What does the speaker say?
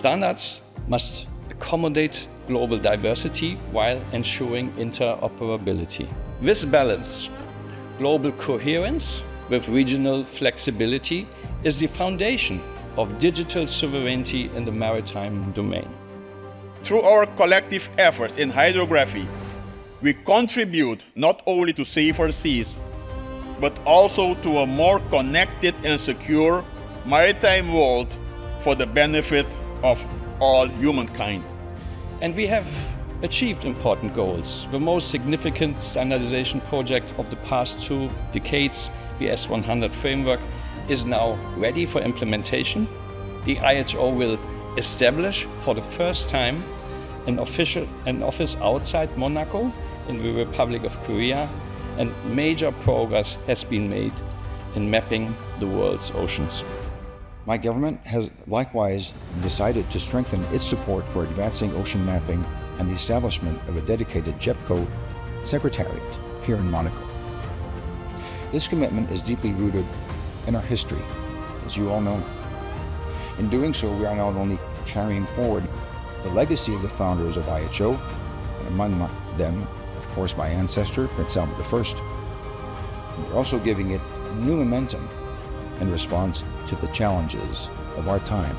Standards must accommodate global diversity while ensuring interoperability. This balance, global coherence with regional flexibility, is the foundation of digital sovereignty in the maritime domain. Through our collective efforts in hydrography, we contribute not only to safer seas, but also to a more connected and secure maritime world for the benefit of all humankind. And we have achieved important goals. The most significant standardization project of the past 2 decades, the S100 framework, is now ready for implementation. The IHO will establish for the first time an office outside Monaco in the Republic of Korea, and major progress has been made in mapping the world's oceans. My government has likewise decided to strengthen its support for advancing ocean mapping and the establishment of a dedicated JEPCO secretariat here in Monaco. This commitment is deeply rooted in our history, as you all know. In doing so, we are not only carrying forward the legacy of the founders of IHO, and among them, of course, my ancestor, Prince Albert I, we're also giving it new momentum in response to the challenges of our time.